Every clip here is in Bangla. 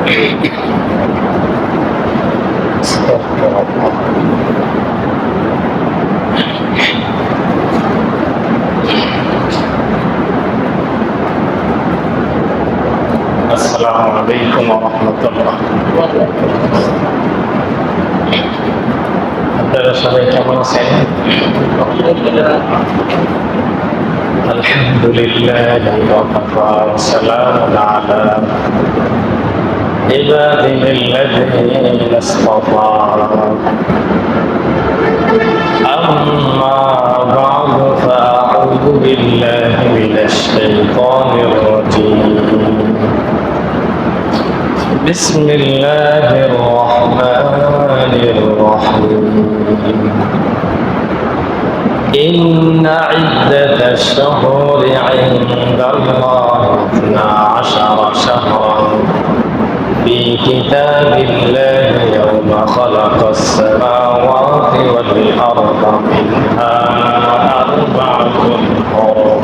আসসালামু আলাইকুম ওয়া রাহমাতুল্লাহ। আপনারা সবাই কেমন আছেন? আলহামদুলিল্লাহ ওয়া কাফা ওয়া সালামুন আলা ইবাদিহিল্লাযীনা ইসতাফা। আম্মা বা'দু ফাআউযু বিল্লাহি মিনাশ শাইতানির রাজীম। بسم الله الرحمن الرحيم. إن عدة الشهور عند الله 12 شهرا في كتاب الله يوم خلق السماوات والأرض منها 4 حرم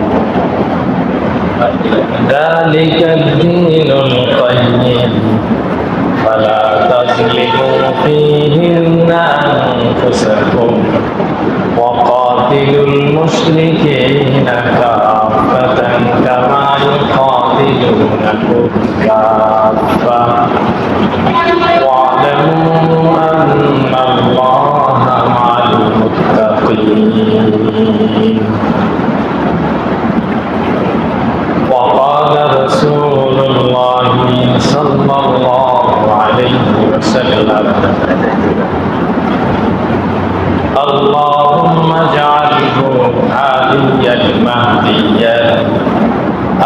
ذلك الدين القيم فلا تظلموا فيهن أنفسكم وقاتلوا المشركين كافة كما يقاتلونكم كافة واعلموا أن الله مع المتقين. وقال رسول الله صلى الله عليه وسلم اللهم اجعله هاديا مهديا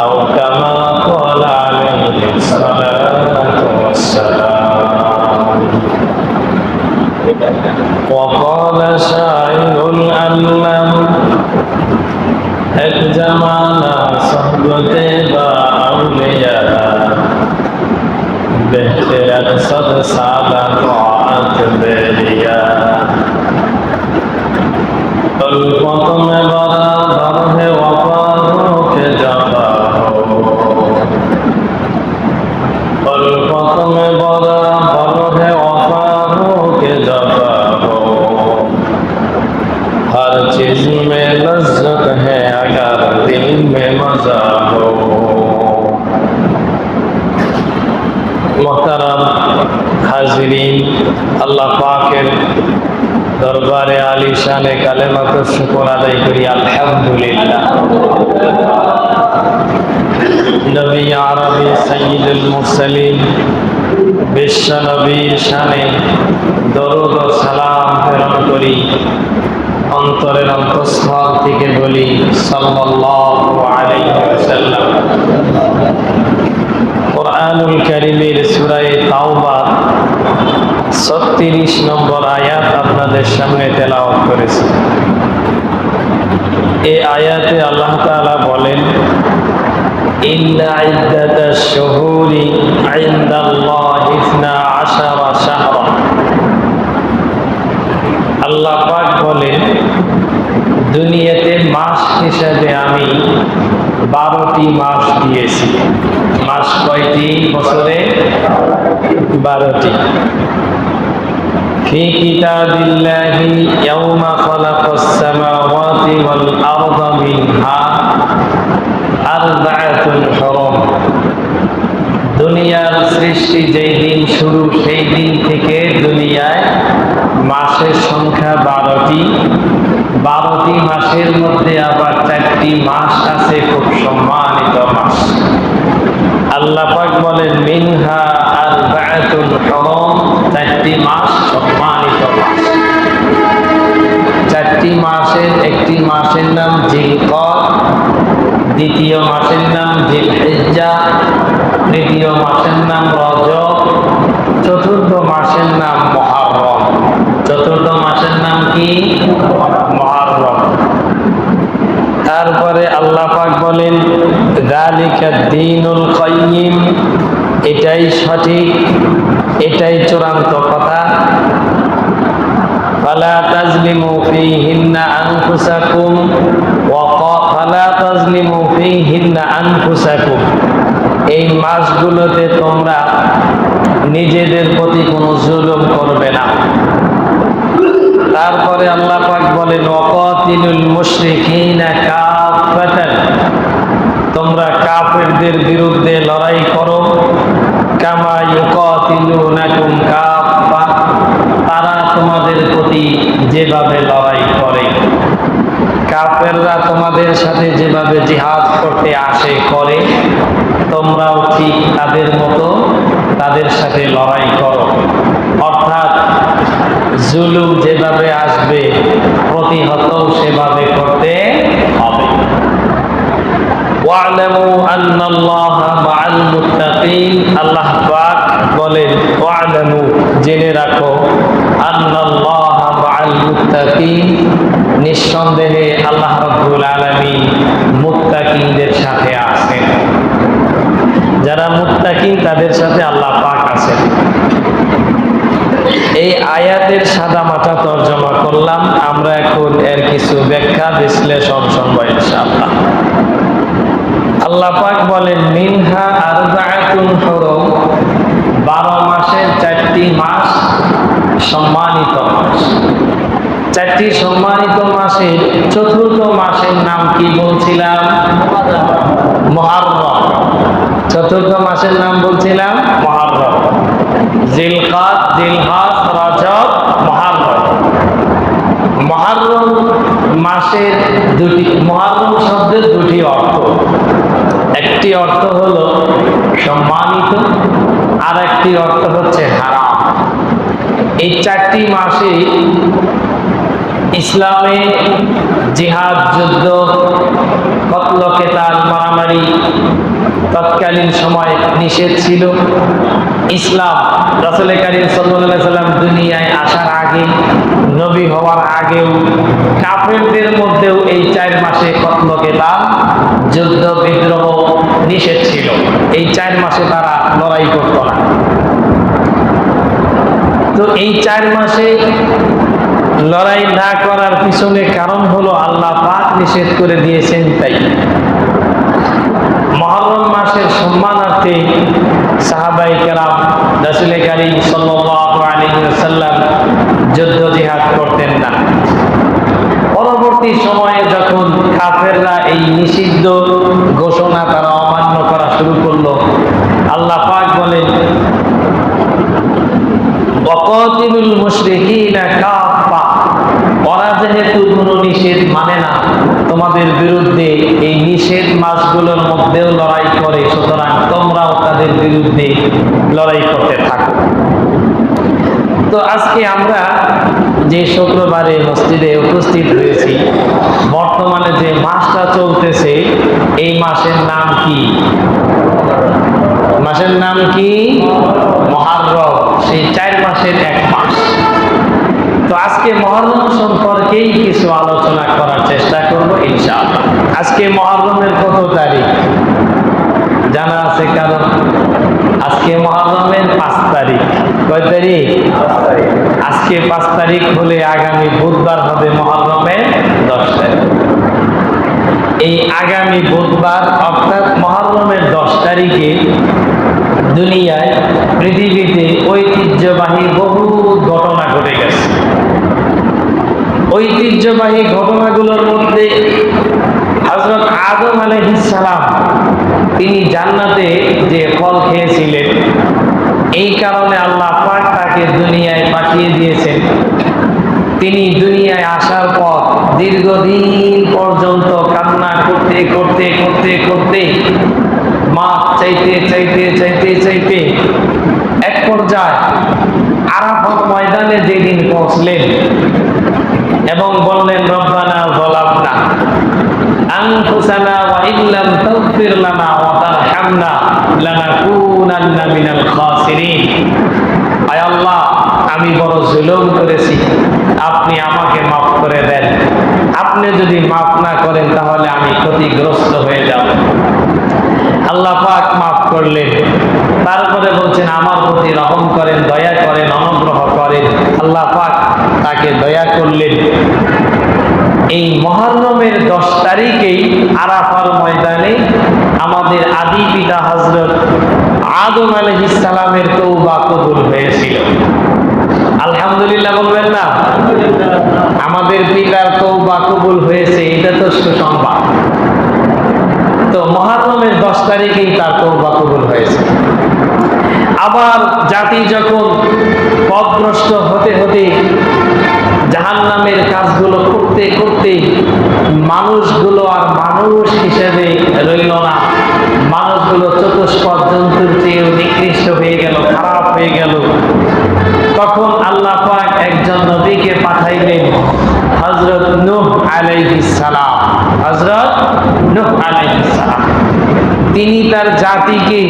أو كما قال عليه الصلاة والسلام. وقال شاعر الألم এক জামানা সহবতে বা আউলিয়া বেহতের সদ সাদা তাআত বেরিয়া তলপত মে বরাবর হে ওয়াফাদোं के जाता हो तलपत में बराबर है वफादों के जाता हो हर चीज में लज्जत है अगर दिल में मजा हो। मोहतरम हाजिरीन, अल्लाह पाकेर दरबारे आलिशाने कालेमात शुक्र आदाय करी अल्हम्दुलिल्लाह। नबी आरबी सय्यिदुल मुरसलीन বিশ্ব নবীর শানে দরুদ ও সালাম প্রেরণ করি। অন্তরের অন্তঃস্থল থেকে বলি সাল্লাল্লাহু আলাইহি ওয়াসাল্লাম। কুরআনুল কারীমের সূরা তাওবা 36 নম্বর আয়াত আপনাদের সামনে তেলাওয়াত করেছি। এই আয়াতে আল্লাহ তাআলা বলেন ইন্না ইদ্দাতাশ শুহুরি ইনদাল্লাহি 12 শাহরা। আল্লাহ পাক বলেন দুনিয়াতে মাস হিসাবে আমি 12টি মাস দিয়েছি। মাস কয়টি? বছরে 12টি। ফি কিতাবিল্লাহি ইয়াওমা খালাকাস সামাওয়াতি ওয়াল আরদা মিনহা 4 হুরুম। দুনিয়ার সৃষ্টি যেই দিন শুরু সেই দিন থেকে দুনিয়ায় মাসের সংখ্যা 12টি। 12টি মাসের মধ্যে আবার 4টি মাস আছে খুব সম্মানিত মাস। আল্লাহ পাক বলেন মিনহা 4 হুরুম, 4টি মাস সম্মানিত মাস। 4টি মাসের একটি মাসের নাম জিলকদ, দ্বিতীয় মাসের নাম জিলহিজ্জা, তৃতীয় মাসের নাম রজব, চতুর্থ মাসের নাম মুহররম। চতুর্থ মাসের নাম কি? মুহররম। তারপরে আল্লাহ পাক বলেন যালিকাদ দীনুল কাইয়্যিম, এটাই সঠিক, এটাই চূড়ান্ত কথা। ফালা তাজলিমু ফীহিন্না আনফুসাকুম ফালা তাজলিমু ফীহিন্না আনফুসাকুম। এই মাসগুলোতে তোমরা নিজেদের প্রতি কোনো জুলুম করবে না। তারপরে আল্লাহ পাক বলেন ওয়াকাতিলুল মুশরিকিনা কাফাতান, তোমরা কাফেরদের বিরুদ্ধে লড়াই করো, কামা ইউকাতিলুনাকুম কাফা, তারা তোমাদের প্রতি যেভাবে লড়াই করে, কাফেররা তোমাদের সাথে যেভাবে জিহাদ করতে আসে করে, তোমরাও ঠিক তাদের মতো তাদের সাথে লড়াই করো। অর্থাৎ জুলুম যেভাবে আসবে প্রতিহত সেভাবে করতে হবে। ওয়া'লামু আন্নাল্লাহা মা'আল মুত্তাকিন, আল্লাহ পাক বলেন ওয়া'লামু, জেনে রাখো, আন্নাল্লাহা মা'আল মুত্তাকিন, নিঃসন্দেহে আল্লাহ রাব্বুল আলামিন মুত্তাকিনদের সাথে আছেন। যারা মুত্তাকিন তাদের সাথে আল্লাহ পাক আছেন। এই আয়াতের সাদামাটা তরজমা করলাম, আমরা এখন এর কিছু ব্যাখ্যা বিশ্লেষণ শুনবো ইনশাআল্লাহ। আল্লাহ পাক বলেন মিনহা আরবাআতুন হুরুম, 12 মাসের 4টি মাস সম্মানিত মাস। 4টি সম্মানিত মাসের চতুর্থ মাসের নাম কি বলছিলাম? মুহররম। চতুর্থ মাসের নাম বলছিলাম মুহররম। জিলকাদ, জিলহজ, রজব, মুহররম। মুহররম মাসের মুহররম শব্দের দুটি অর্থ। একটি অর্থ হলো সম্মানিত, আর একটি অর্থ হচ্ছে হারাম। এই 4টি মাসে ইসলামে জিহাদ, যুদ্ধ, কতল কেতাল, মারামারি তৎকালীন সময় নিষেধ ছিল। ইসলাম রাসূল কারীম সাল্লাল্লাহু আলাইহি সাল্লাম দুনিয়ায় আসার আগে, নবী হওয়ার আগেও কাফেরদের মধ্যেও এই 4 মাসে কতল কেতাল, যুদ্ধ বিদ্রোহ নিষেধ ছিল। এই 4 মাসে তারা লড়াই করত না। তো এই 4 মাসে লড়াই না করার পিছনে কারণ হলো আল্লাহ পাক নিষেধ করে দিয়েছেন তাই। মুহররম মাসের সম্মানার্থে সাহাবায়ে কেরাম রাসূল কারীম সাল্লাল্লাহু আলাইহি ওয়াসাল্লাম যুদ্ধ জিহাদ করতেন না। পরবর্তী সময়ে যখন কাফেররা এই নিষিদ্ধ ঘোষণা তারা অমান্য করা শুরু করলো, আল্লাহ পাক বলেন ওয়াকাতিলুল মুশরিকিনা কাফা, ওরা যেহেতু কোনো নিষেধ মানে না, তোমাদের বিরুদ্ধে এই নিষেধ মাসগুলোর মধ্যেও লড়াই করে, সুতরাং তোমরাও তাদের বিরুদ্ধে লড়াই করতে থাকো। তো আজকে আমরা যে শুক্রবারে মসজিদে উপস্থিত হয়েছি, বর্তমানে যে মাসটা চলতেছে এই মাসের নাম কি? মাসের নাম কি? মুহররম। সেই 4 মাসের এক মাস। তো আজকে মুহররম সম্পর্কেই কিছু আলোচনা করার চেষ্টা করব ইনশাআল্লাহ। আজকে মুহররমের কত তারিখ জানা আছে কারণ? আজকে মুহররমের 5 তারিখ। কয় তারিখ? 5 তারিখ। আজকে 5 তারিখ হলে আগামী বুধবার হবে মুহররমের 10 তারিখ। এই আগামী বুধবার অর্থাৎ মুহররমের 10 তারিখে দুনিয়ায়, পৃথিবীতে ঐতিহ্যবাহী বহু ঘটনা ঘটে গেছে। ঐতিহ্যবাহী ঘটনাগুলোর মধ্যে হযরত আদম আলাইহিস সালাম, তিনি জান্নাতে যে ফল খেয়েছিলেন, এই কারণে আল্লাহ পাক তাকে দুনিয়ায় পাঠিয়ে দিয়েছেন। তিনি দুনিয়ায় আসার পর দীর্ঘদিন পর্যন্ত কান্না করতে করতে করতে করতে, মাপ চাইতে চাইতে চাইতে চাইতে এক পর্যায়ে আরাফাত ময়দানে যেদিন পৌঁছলেন এবং বললেন রব্বানা যালামনা আনফুসানা ওয়া ইল্লাম তাগফির লানা ওয়া তারহামনা লানাকুনান্না মিনাল খাসিরিন। আয় আল্লাহ, আমি বড় জুলুম করেছি, আপনি আমাকে মাফ করে দেন। আপনি যদি মাফ না করেন তাহলে আমি ক্ষতিগ্রস্ত হয়ে যাব। আল্লাহ পাক মাফ করলেন। তারপরে বলছেন আমার প্রতি রহম করেন, দয়া করেন, অনুগ্রহ করেন। আল্লাহ পাক তাকে দয়া করলেন। এই মুহররমের 10 তারিখেই আরাফার ময়দানে আমাদের আদি পিতা হযরত আদম আলাইহিস সালামের তওবা কবুল হয়েছিল। আলহামদুলিল্লাহ বলবেন না? আমাদের পিতার তওবা কবুল হয়েছে, এটা তো সুসংবাদ। তো মুহররমের 10 তারিখেই তার তওবা কবুল হয়েছে। আবার জাতি যখন পথভ্রষ্ট হতে হতে জাহান্নামের কাজগুলো করতে করতে মানুষগুলো আর মানুষ হিসেবে রইল না, মানুষগুলো চতুষ্পদ জন্তুর চেয়েও নিকৃষ্ট হয়ে গেল, খারাপ হয়ে গেল। তখন আল্লাহ পাক একজন নবীকে পাঠাইলেন, হযরত নূহ আলাইহিস সালাম। হযরত নূহ আলাইহিস সালাম তিনি তার জাতিকে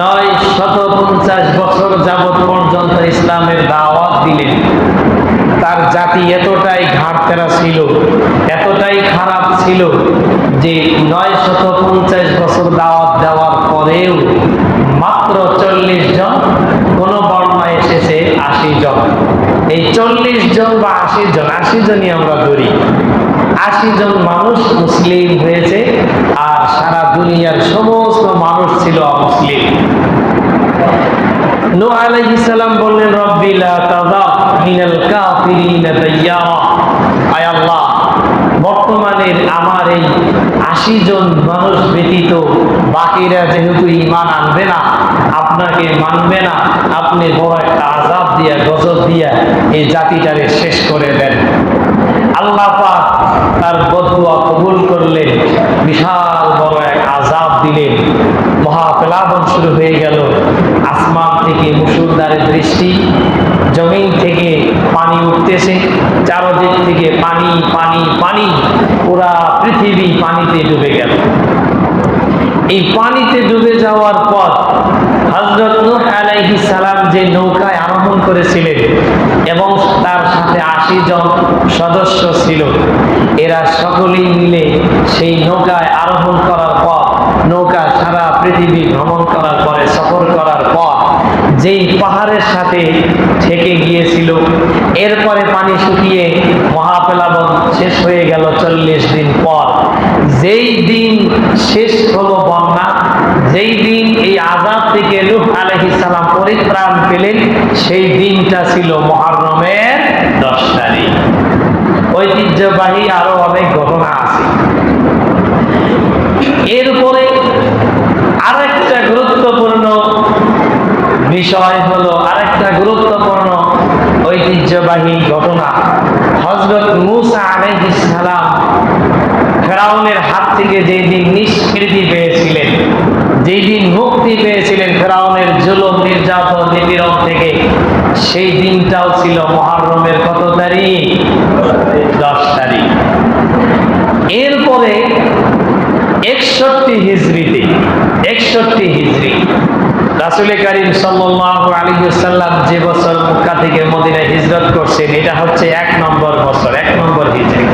950 বছর যাবত পর্যন্ত ইসলামের দাওয়াত দিলেন। তার জাতি এতটাই ঘাড়তেরা ছিল, এতটাই খারাপ ছিল যে 950 বছর দাওয়াত দেওয়ার পরেও মাত্র 40 জন, কোন বর্ণায় এসেছে 80 জন। এই 40 জন বা 80 জন, 80 জনই আমরা ধরি, 80 জন মানুষ মুসলিম হয়েছে, আর সারা দুনিয়ার সমস্ত মানুষ ছিল অমুসলিম। নূহ আলাইহিস সালাম বললেন, রব্বি লা তাযা মিনাল কাফিরিনা দাইয়ারা। আয় আল্লাহ, বর্তমানের আমার এই 80 জন মানুষ ব্যতীত বাকিরা যেহেতু ঈমান আনবে না, আপনাকে মানবে না, আপনি বড় একটা আযাব দিয়া, গজব দিয়া এই জাতিটারে শেষ করে দেন। আল্লাহ পাক তার বদদুয়া কবুল করলেন, বিশাল বড় এক আযাব দিলেন। মহাপ্লাবন শুরু হয়ে গেল, আসমান থেকে মুষলধারে বৃষ্টি, জমিন থেকে পানি উঠতেছে, চারদিক থেকে পানি পানি পানি, পুরা পৃথিবী পানিতে ডুবে গেল। এই পানিতে ডুবে যাওয়ার পর হযরত নূহ আলাইহিস সালাম যে নৌকায় আরোহণ করেছিলেন এবং তার সাথে 80 জন সদস্য ছিল, এরা সকলেই মিলে সেই নৌকায় আরোহণ করার পর, নৌকা সারা পৃথিবী ভ্রমণ করার পরে, সফর করার পর যেই পাহাড়ের সাথে ঠেকে গিয়েছিল, এরপরে পানি শুকিয়ে মহাপ্লাবন শেষ হয়ে গেল 40 দিন পর। যেই দিন শেষ হলো বন্যা, যেই দিন এই আযাব থেকে নূহ আলাইহিস সালাম পরিত্রাণ পেলেন, সেই দিনটা ছিল মুহররমের 10 তারিখ। ঐতিহ্যবাহী আরো অনেক ঘটনা আছে। এরপরে আরেকটা গুরুত্বপূর্ণ বিষয় হলো, আরেকটা গুরুত্বপূর্ণ ঐতিহ্যবাহী ঘটনা, হযরত মূসা আলাইহিস সালাম ফেরাউনের হাত থেকে যেই দিন নিষ্কৃতি পেয়েছিলেন, যেই দিন মুক্তি পেয়েছিলেন ফেরাউনের জুলুম, নির্যাতন, নিপীড়ন থেকে, সেই দিনটাও ছিল মুহররমের কত তারিখ? 10 তারিখ। এরপরে 61 হিজরিতে, 61 হিজরি, রাসূল কারীম সাল্লাল্লাহু আলাইহি ওয়াসাল্লাম যে বছর মক্কা থেকে মদিনায় হিজরত করছেন, এটা হচ্ছে 1 নম্বর বছর, 1 নম্বর হিজরি।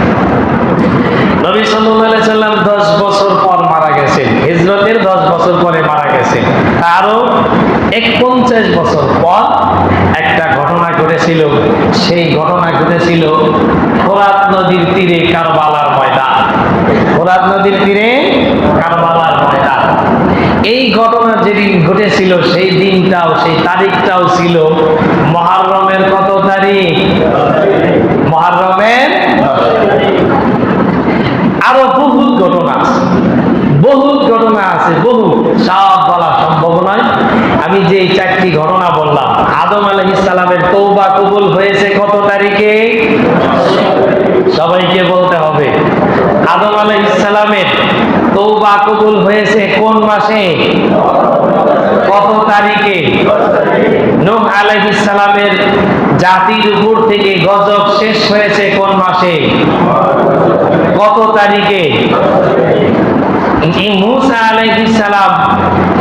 নবী সাল্লাল্লাহু আলাইহি ওয়াসাল্লাম 10 বছর পর মারা গেছেন, হিজরতের 10 বছর পরে মারা গেছেন। আরো 49 বছর পর একটা ঘটনা ঘটেছিল, সেই ঘটনা ঘটেছিল ফোরাত নদীর তীরে কারবালার ময়দান। ফোরাত নদীর তীরে কারবালার ময়দান। এই ঘটনা যেদিন ঘটেছিল, সেই দিনটাও, সেই তারিখটাও ছিল মুহররমের কত তারিখ? মুহররমের। আরো বহুত ঘটনা আছে, বহুত ঘটনা আছে, বহু, সব বলা সম্ভব নয়। আমি যে 4টি ঘটনা বললাম, আদম আলাইহিস সালামের তওবা কবুল হয়েছে কত তারিখে? সবাইকে বলতে হবে। আদম আলাইহিস সালামের তওবা কবুল হয়েছে কোন মাসে? কত তারিখে? নূহ আলাইহিস সালামের জাতির উপর থেকে গজব শেষ হয়েছে কোন মাসে? কত তারিখে? মূসা আলাইহিস সালাম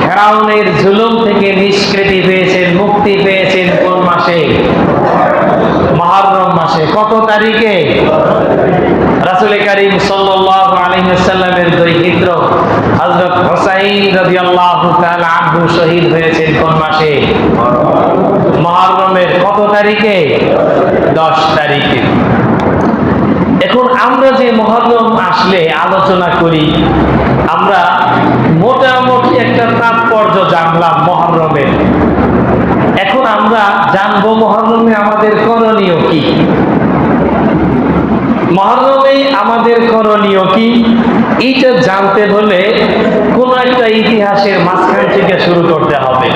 ফেরাউনের জুলুম থেকে নিষ্কৃতি পেয়েছেন, মুক্তি পেয়েছেন কোন মাসে? মুহররম মাসে। কত তারিখে? রাসূল কারীম সাল্লাল্লাহু আলাইহি ওয়াসাল্লামের দুই পুত্র হযরত হুসাইন রাদিয়াল্লাহু তাআলা আনহু শহীদ হয়েছেন কোন মাসে? মুহররমের কত তারিখে? 10 তারিখে। এখন আমরা যে মুহররম আসলে আলোচনা করি, আমরা মোটামুটি একটা তাৎপর্য জানলাম মুহররমের। এখন আমরা জানবো মুহররমে আমাদের করণীয় কি। মুহররমে আমাদের করণীয় কি, এইটা জানতে হলে কোন একটা ইতিহাসের মাঝখান থেকে শুরু করতে হবে।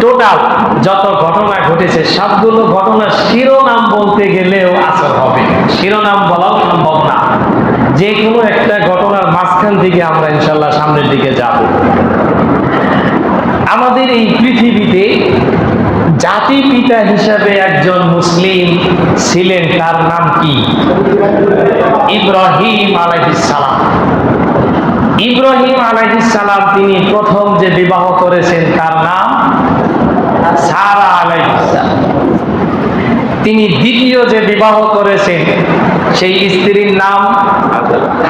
টোটাল যত ঘটনা ঘটেছে সবগুলো ঘটনার শিরোনাম বলতে গেলেও আসর হবে, শিরোনাম বলাও সম্ভব না। যে কোনো একটা ঘটনার মাঝখান থেকে আমরা ইনশাল্লাহ সামনের দিকে যাব। আমাদের এই পৃথিবীতে জাতি পিতা হিসাবে একজন মুসলিম ছিলেন, তার নাম কি? ইব্রাহিম আলাইহিস সালাম। ইব্রাহিম আলাইহিস সালাম তিনি প্রথম যে বিবাহ করেছেন তার নাম সারা আলাইহিস সালাম। তিনি দ্বিতীয় যে বিবাহ করেছেন সেই স্ত্রীর নাম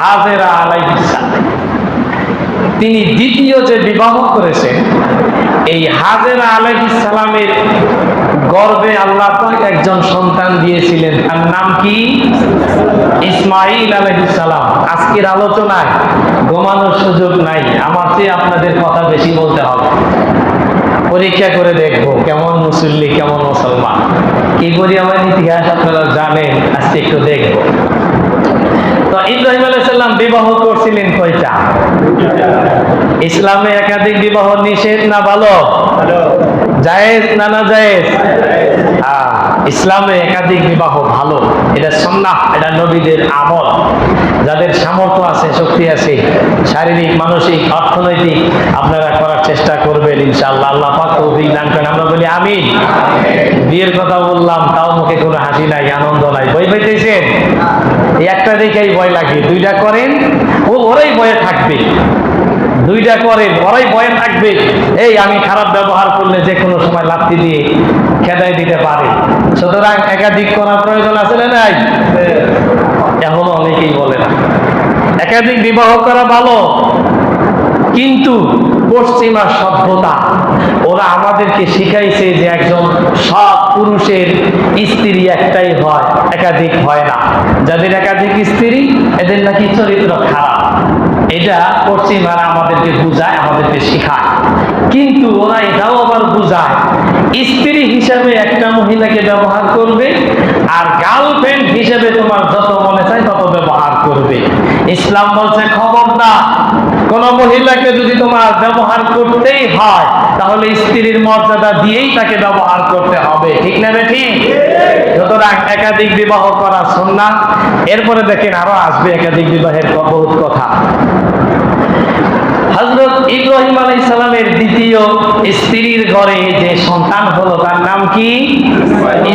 হাজেরা আলাইহিস সালাম। তিনি দ্বিতীয় যে বিবাহ করেছেন এই হাজেরা আলাইহিস সালামের গর্ভে আল্লাহ পাক একজন সন্তান দিয়েছিলেন, তার নাম কি? ইসমাঈল আলাইহিস সালাম। আজকের আলোচনায় ঘুমানোর সুযোগ নাই, আমার চেয়ে আপনাদের কথা বেশি বলতে হবে। পরীক্ষা করে দেখবো কেমন মুসল্লি, কেমন মুসলমান। কি করি আমার ইতিহাস আপনারা জানেন, আজকে একটু দেখবো। তো ইব্রাহিম আলাইহিস সালাম বিবাহ করছিলেন কয়টা? ইসলামে একাধিক বিবাহ নিষেধ না ভালো? জায়েজ না না জায়েজ? ইসলামে একাধিক বিবাহ ভালো, এটা সুন্নাহ, এটা নবীদের আমল। যাদের সামর্থ্য আছে, শক্তি আছে, শারীরিক, মানসিক, অর্থনৈতিক, আপনারা করার চেষ্টা করবেন ইনশাআল্লাহ। আল্লাহ পাক তৌফিক দান করেন, আমরা বলি আমিন। বিয়ের কথা বললাম, তাও মুখে কোনো হাসি নাই, আনন্দ নাই। ভয় পাইতেছেন? এই একটা দেখেই ভয় লাগে। দুইটা করেন, ওরাই ভয়ে থাকবে। দুইটা করেন, ওরাই ভয়ে থাকবে। এই আমি খারাপ ব্যবহার করলে যে কোনো সময় লাথি দিয়ে খেদাই দিতে পারে। সুতরাং একাধিক করার প্রয়োজন আছে না নাই? এখনো অনেকেই বলে না। একাধিক বিবাহ করা ভালো, কিন্তু পশ্চিমা সভ্যতা ওরা আমাদেরকে শিখাইছে যে একজন সৎ পুরুষের স্ত্রী একটাই হয়, একাধিক হয় না। যাদের একাধিক স্ত্রী এদের নাকি চরিত্র খারাপ। এটা পশ্চিমারা আমাদেরকে বুঝায়, আমাদেরকে শেখায়। কিন্তু ওরা এটাও আবার বুঝায় স্ত্রী হিসাবে একটা মহিলাকে ব্যবহার করবে, আর গার্লফ্রেন্ড হিসেবে তোমার যত মনে চায় তত ব্যবহার করবে। ইসলাম বলছে খবরদার, কোন মহিলাকে যদি তোমার ব্যবহার করতেই হয় তাহলে স্ত্রীর মর্যাদা দিয়েই তাকে ব্যবহার করতে হবে। ঠিক না রে? ঠিক। সুতরাং একাধিক বিবাহ করা সুন্নাহ। এরপরে দেখেন আরো আসবে একাধিক বিবাহের বহুত কথা। হযরত ইব্রাহিম আলাইহিস সালামের দ্বিতীয় স্ত্রীর ঘরে যে সন্তান হলো তার নাম কি?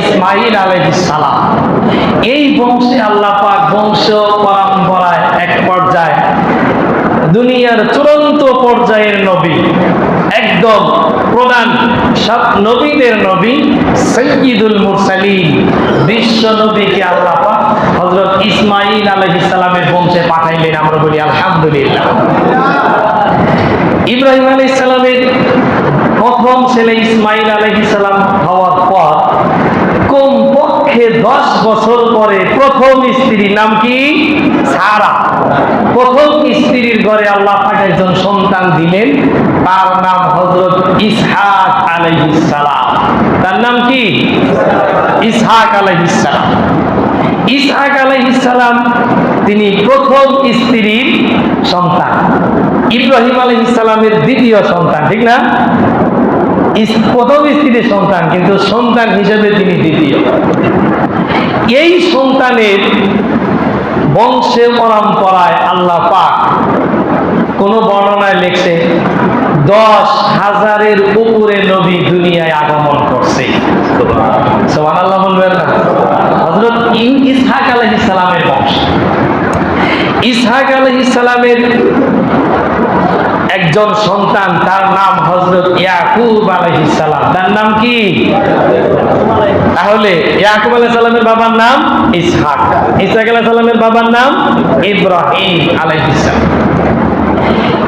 ইসমাঈল আলাইহিস সালাম। এই বংশে আল্লাহ পাক বংশ পরম্পরায় এক পর্যায়ে দুনিয়ার চূড়ান্ত পর্যায়ের নবী, একদম প্রধান সব নবীদের নবী, সাইয়্যিদুল মুরসালিন, বিশ্ব নবীকে আল্লাহ পাক হযরত ইসমাঈল আলাইহিস সালামের বংশে পাঠাইলেন। আমরা বলি আলহামদুলিল্লাহ। ইব্রাহিম আলাইহিস সালামের প্রথম ছেলে ইসমাঈল আলাইহিস সালাম হওয়ার পর কমপক্ষে 10 বছর পরে প্রথম স্ত্রীর নাম কি? সারা। প্রথম স্ত্রীর ঘরে আল্লাহ পাক একজন সন্তান দিলেন, তার নাম হযরত ইসহাক আলাইহিস সালাম। তার নাম কি? ইসহাক আলাইহিস সালাম। ইসহাক আলাইহিস সালাম তিনি প্রথম স্ত্রীর সন্তান, ইব্রাহিম আলাইহিস সালামের দ্বিতীয় সন্তান। ঠিক না? প্রথম স্ত্রীর সন্তান, কিন্তু সন্তান হিসেবে তিনি দ্বিতীয়। এই সন্তানের বংশে পরম্পরায় আল্লাহ পাক কোন বর্ণনায় লিখছে 10,000-এর উপরে নবী দুনিয়ায় আগমন করছে। সুবহানাল্লাহ বলবেন না? হযরত ইসহাক আলাইহিস সালামের বংশ। ইসহাক আলাইহিস সালামের একজন সন্তান, তার নাম হযরত ইয়াকুব আলাইহিস সালাম। তার নাম কি? তাহলে ইয়াকুব আলাইহিস সালামের বাবার নাম ইসহাক, ইসহাক আলাইহিস সালামের বাবার নাম ইব্রাহিম আলাইহিস সালাম।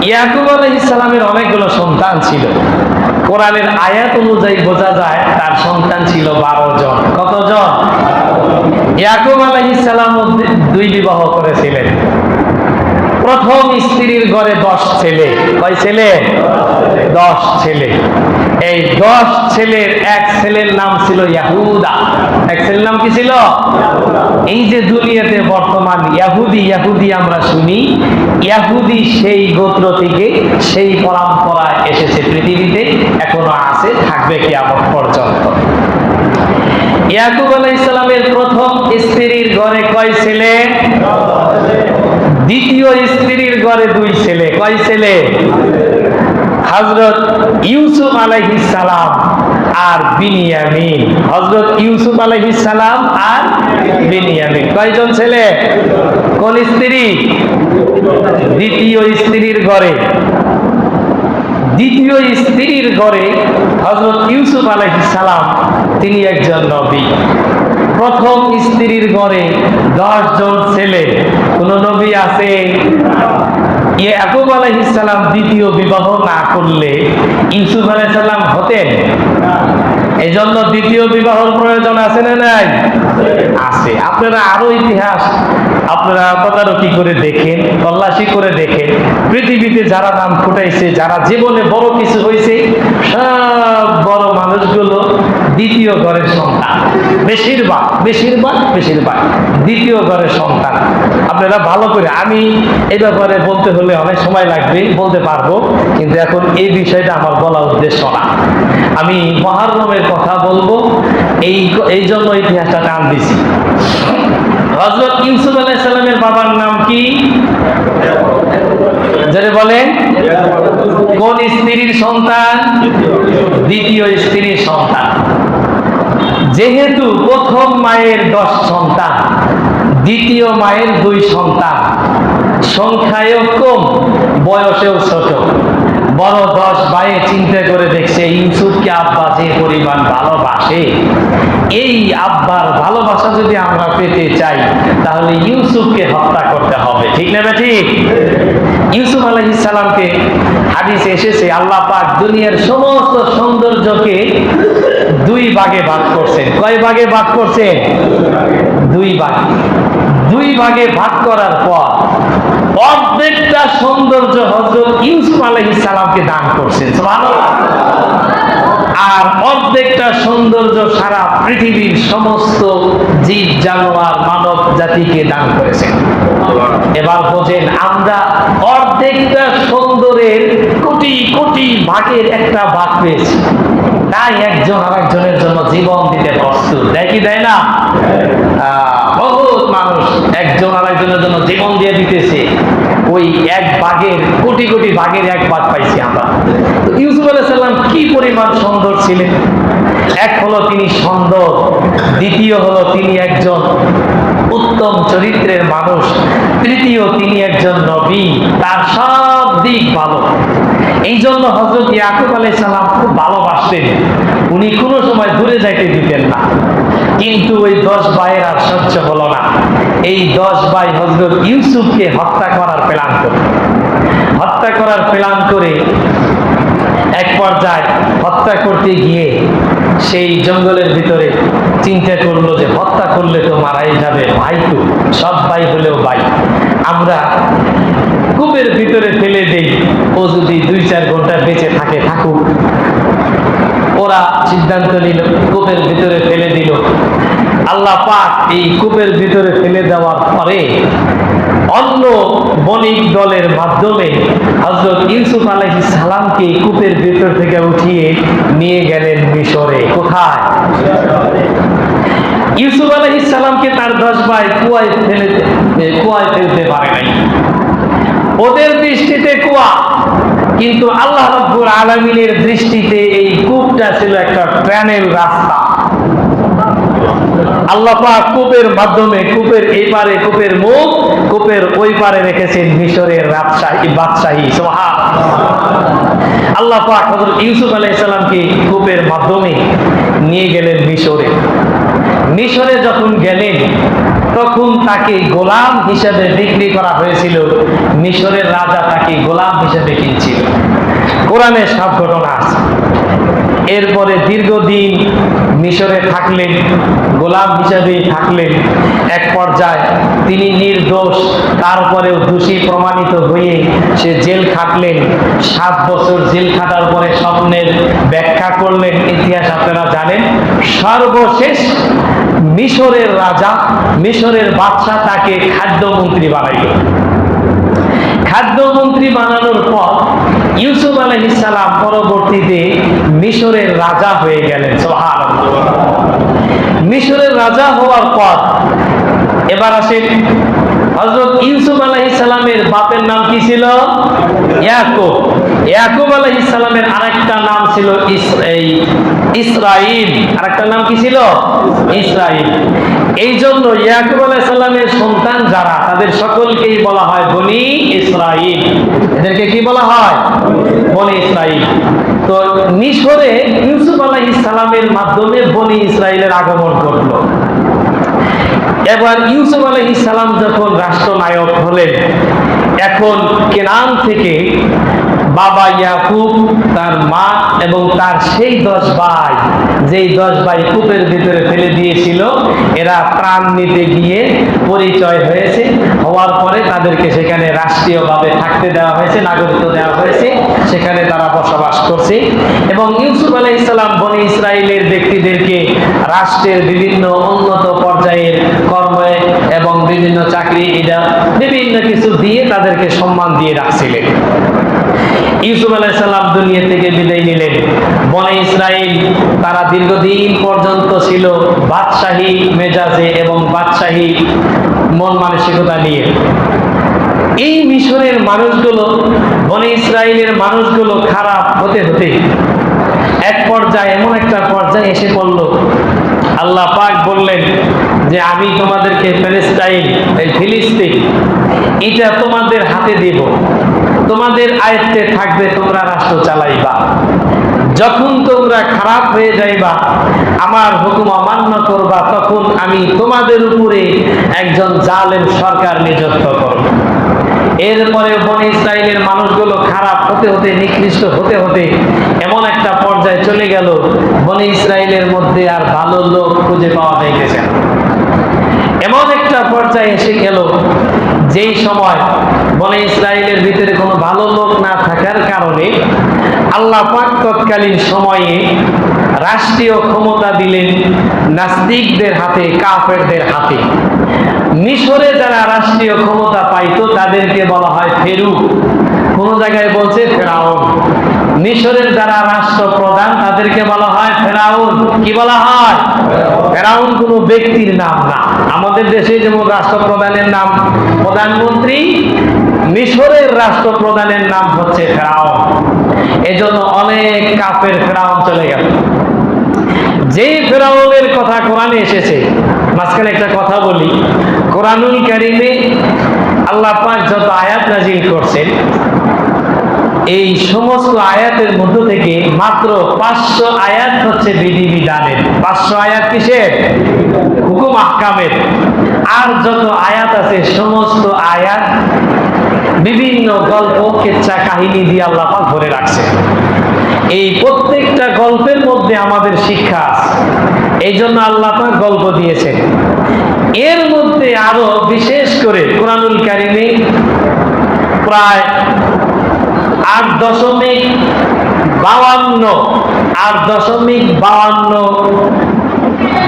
ইয়াকুব আলাইহিস সালামের অনেকগুলো সন্তান ছিল। কোরআনের আয়াত অনুযায়ী বোঝা যায় তার সন্তান ছিল 12 জন। কতজন? ইয়াকুব আলাইহিস সালাম দুই বিবাহ করেছিলেন। প্রথম স্ত্রীর ঘরে 10 ছেলে। কয় ছেলে? 10 ছেলে। এই 10 ছেলের এক ছেলের নাম ছিল ইয়াহুদা। এক ছেলের নাম কি ছিল? এই যে দুনিয়াতে বর্তমান ইয়াহুদি আমরা শুনি, ইয়াহুদি সেই গোত্র থেকে, সেই পরম্পরায় এসেছে পৃথিবীতে, এখনো আছে, থাকবে কিয়ামত পর্যন্ত। ইয়াকুব আলাইহিস সালামের প্রথম স্ত্রীর ঘরে কয় ছেলে? দ্বিতীয় স্ত্রীর ঘরে 2 ছেলে। কয় ছেলে? হযরত ইউসুফ আলাইহিস সালাম আর বিনিয়ামিন। হযরত ইউসুফ আলাইহিস সালাম আর বিনিয়ামিন। কয়জন ছেলে? কোন স্ত্রী? দ্বিতীয় স্ত্রীর ঘরে। দ্বিতীয় স্ত্রীর ঘরে হযরত ইউসুফ আলাইহিস সালাম, তিনি একজন নবী। প্রথম স্ত্রীর ঘরে 10 জন ছেলে। কোন নবী আছে? ইয়াকুব আলাইহিস সালাম দ্বিতীয় বিবাহ না করলে ইউসুফ আলাইহিস সালাম হতেন? এজন্য দ্বিতীয় বিবাহের প্রয়োজন আছে না নাই? আছে। আপনারা আরো ইতিহাস আপনারা তদারকি করে দেখেন, তল্লাশি করে দেখেন, পৃথিবীতে যারা নাম ফুটাইছে, যারা জীবনে বড় কিছু হয়েছে, সব বড় মানুষগুলো দ্বিতীয় ঘরের সন্তান। বেশিরভাগ দ্বিতীয় ঘরের সন্তান। আপনারা ভালো করে, আমি এই ব্যাপারে বলতে হলে অনেক সময় লাগবে, বলতে পারবো, কিন্তু এখন এই বিষয়টা আমার বলা উদ্দেশ্য না। আমি মুহররমের কথা বলবো, এই জন্য ইতিহাসটা টান দিছি। হযরত ইউসুফ আলাইহিস সালামের বাবার নাম কি? যারা বলেন, কোন স্ত্রীর সন্তান? দ্বিতীয় স্ত্রীর সন্তান। যেহেতু প্রথম মায়ের 10 সন্তান, দ্বিতীয় মায়ের 2 সন্তান, সংখ্যায়ও কম, বয়সেও ছোট, বড় 10 ভাই চিন্তা করে দেখছে ইউসুফকে আব্বা যে পরিমাণ ভালোবাসে, এই আব্বার ভালোবাসা যদি আমরা পেতে চাই তাহলে ইউসুফকে হত্যা করতে হবে। ঠিক না ঠিক? ইউসুফ আলাইহিস সালামকে, হাদিসে এসেছে, আল্লাহ পাক দুনিয়ার সমস্ত সৌন্দর্যকে 2 ভাগে ভাগ করছেন। কয় ভাগে ভাগ করছেন? 2 ভাগে। 2 ভাগে ভাগ করার পর অর্ধেকটা সৌন্দর্য হযরত ইউসুফ আলাইহিস সালামকে দান করছেন। সুবহানাল্লাহ। আর অর্ধেকটা সৌন্দর্য সারা পৃথিবীর সমস্ত জীব জানোয়ার মানব জাতিকে দান করেছেন। এবার বোঝেন, আমরা অর্ধেকটা সৌন্দর্যের কোটি কোটি ভাগের একটা ভাগ পেয়েছি, তাই একজন আরেকজনের জন্য জীবন দিতে প্রস্তুত। দেয় কি দেয় না? বহুত মানুষ একজন আরেকজনের জন্য জীবন দিয়ে দিতেছে। ওই এক ভাগের, কোটি কোটি ভাগের 1 ভাগ পাইছি আমরা। তো ইউসুফ আলাইহিস সালাম কি পরিমাণ সুন্দর ছিলেন! এক হলো তিনি সুন্দর, দ্বিতীয় হলো তিনি একজন উত্তম চরিত্রের মানুষ, তৃতীয় তিনি একজন নবী, তার সব দিক ভালো। এই জন্য হযরত ইয়াকুব আলাইহিস সালাম খুব ভালোবাসতেন, উনি কোনো সময় দূরে যাইতে দিতেন না। কিন্তু ওই 10 ভাইয়ের আর সহ্য হলো না। এই 10 ভাই হযরত ইউসুফকে হত্যা করার প্ল্যান করে এক পর্যায়ে হত্যা করতে গিয়ে সেই জঙ্গলের ভিতরে চিন্তা করলো যে হত্যা করলে তো মারাই যাবে, ভাই তো, সব ভাই হলেও ভাই, আমরা কূপের ভিতরে ফেলে দেই, ও যদি 2-4 ঘন্টা বেঁচে থাকে থাকুক। ওরা সিদ্ধান্ত নিল, কূপের ভিতরে ফেলে দিল। আল্লাহ পাক এই কূপের ভিতরে ফেলে দেওয়ার পরে অন্য বণিক দলের মাধ্যমে হযরত ইউসুফ আলাইহিস সালামকে কূপের ভিতর থেকে উঠিয়ে নিয়ে গেলেন মিশরে। কোথায়? ইউসুফ আলাইহিস সালামকে তার 10 ভাই কুয়ায় ফেলতে পারে নাই। ওদের দৃষ্টিতে কুয়া, কিন্তু আল্লাহ রাব্বুল আলামিনের দৃষ্টিতে এই কূপটা ছিল একটা ট্রানেল রাস্তা। আল্লাহ পাক কূপের মাধ্যমে, কূপের এই পারে কূপের মুখ, কূপের ওই পারে রেখেছেন মিশরের বাদশাহী। সুবহানাল্লাহ। আল্লাহ পাক হযরত ইউসুফ আলাইহিস সালামকে কূপের মাধ্যমে নিয়ে গেলেন মিশরে। মিশরে যখন গেলেন তখন তাকে গোলাম হিসেবে বিক্রি করা হয়েছিল, মিশরের রাজা তাকে গোলাম হিসেবে কিনছিল। কোরআনে সব ঘটনা আছে। এরপরে দীর্ঘদিন মিশরে থাকলেন, গোলাম হিসেবে থাকলেন। এক পর্যায়ে তিনি নির্দোষ, তারপরেও দোষী প্রমাণিত হয়ে সে জেল খাটলেন। 7 বছর জেল খাটার পরে স্বপ্নের ব্যাখ্যা করলেন, ইতিহাস আপনারা জানেন। সর্বশেষ মিশরের রাজা, মিশরের বাদশাহ তাকে খাদ্যমন্ত্রী বানাইল। খাদ্যমন্ত্রী বানানোর পর ইউসুফ আলাইহিস সালাম পরবর্তীতে মিশরের রাজা হয়ে গেলেন। সুবহানাল্লাহ। মিশরের রাজা হওয়ার পর এবার আসেন, হযরত ইউসুফ আলাইহিস সালামের বাপের নাম কি ছিল? ইয়াকুব। ইয়াকুব আলাইহিস সালামের আরেকটা নাম ছিল ইসরাইল। আরেকটা নাম কি ছিল? ইসরাইল। এই জন্য ইয়াকুব আলাইহিস সালামের সন্তান যারা, তাদের সকলকেই বলা হয় বনি ইসরাইল। এদেরকে কি বলা হয়? বনি ইসরাইল। তো মিশরে ইউসুফ আলাইহিস সালামের মাধ্যমে বনি ইসরাইলের আগমন ঘটলো। এবার ইউসুফ আলাইহিস সালাম যখন রাষ্ট্রনায়ক হলেন, এখন কেনান থেকে বাবা ইয়াকুব, তার মা এবং তার সেই 10 ভাই, যেই 10 ভাই কূপের ভিতরে ফেলে দিয়েছিল, এরা প্রাণ নিতে গিয়ে পরিচয় হয়েছে। হওয়ার পরে তাদেরকে সেখানে রাষ্ট্রীয়ভাবে থাকতে দেওয়া হয়েছে, নাগরিকত্ব দেওয়া হয়েছে, সেখানে তারা বসবাস করছে। এবং ইউসুফ আলাইহিস সালাম বনি ইসরাইলের ব্যক্তিদেরকে রাষ্ট্রের বিভিন্ন উন্নত পর্যায়ের কর্মে এবং বিভিন্ন চাকরি, এটা বিভিন্ন কিছু দিয়ে তাদেরকে সম্মান দিয়ে রাখছিলেন। ইউসুফ আলাইহিস সালাম দুনিয়া থেকে বিদায় নিলেন। বনি ইসরাইল তারা দীর্ঘদিন পর্যন্ত ছিল বাদশাহী মেজাজে এবং বাদশাহী মন মানসিকতা নিয়ে। এই মিশরের মানুষগুলো, বনি ইসরাইলের মানুষগুলো খারাপ হতে হতে এক পর্যায়ে, এমন একটা পর্যায়ে এসে পড়ল, আল্লাহ পাক বললেন যে আমি তোমাদেরকে ফিলিস্তিন এটা তোমাদের হাতে দেব, তোমাদের আয়ত্তে থাকবে, তোমরা রাষ্ট্র চালাইবা। যখন তোমরা খারাপ হয়ে যাইবা, আমার হুকুম অমান্য করবা, তখন আমি তোমাদের উপরে একজন জালেম সরকার নিযুক্ত করব। এরপরে বনি ইসরাইলের মানুষগুলো খারাপ হতে হতে, নিকৃষ্ট হতে হতে এমন একটা পর্যায়ে চলে গেল, বনি ইসরাইলের মধ্যে আর ভালো লোক খুঁজে পাওয়া যাইতেছে না। এমন একটা পর্যায়ে এসে গেল যেই সময় বনি ইসরাইলের ভিতরে কোনো ভালো লোক না থাকার কারণে আল্লাহ পাক তৎকালীন সময়ে রাষ্ট্রীয় ক্ষমতা দিলেন নাস্তিকদের হাতে, কাফেরদের হাতে। মিশরে যারা রাষ্ট্রীয় ক্ষমতা পাইতো তাদেরকে বলা হয় ফেরু, কোন জায়গায় বলছে ফেরাউন। মিশরের যারা রাষ্ট্রপ্রধান তাদেরকে বলা হয় ফেরাউন। কি বলা হয়? ফেরাউন কোনো ব্যক্তির নাম না। আমাদের দেশে যেমন রাষ্ট্রপ্রধানের নাম প্রধানমন্ত্রী, মিশরের রাষ্ট্রপ্রধানের নাম হচ্ছে ফেরাউন। এজন্য অনেক কাফের ফেরাউন চলে গেল। যে ফেরাউনের কথা কোরআনে এসেছে, মাঝখানে একটা কথা বলি, কোরআনুল কারীমে আল্লাহ পাক যত আয়াত নাযিল করছেন, এই সমস্ত আয়াতের মধ্য থেকে মাত্র 500 আয়াত হচ্ছে বিধিবিধানের। 500 আয়াত কিসের? হুকুম আহকামের। আর যত আয়াত আছে সমস্ত আয়াত বিভিন্ন গল্প, কিচ্ছা, কাহিনী দিয়ে আল্লাহ পাক ভরে রাখছে। এই প্রত্যেকটা গল্পের মধ্যে আমাদের শিক্ষা আছে, এই জন্য আল্লাহ পাক গল্প দিয়েছেন। এর মধ্যে আরো বিশেষ করে কোরআনুল কারীমে প্রায় 8.52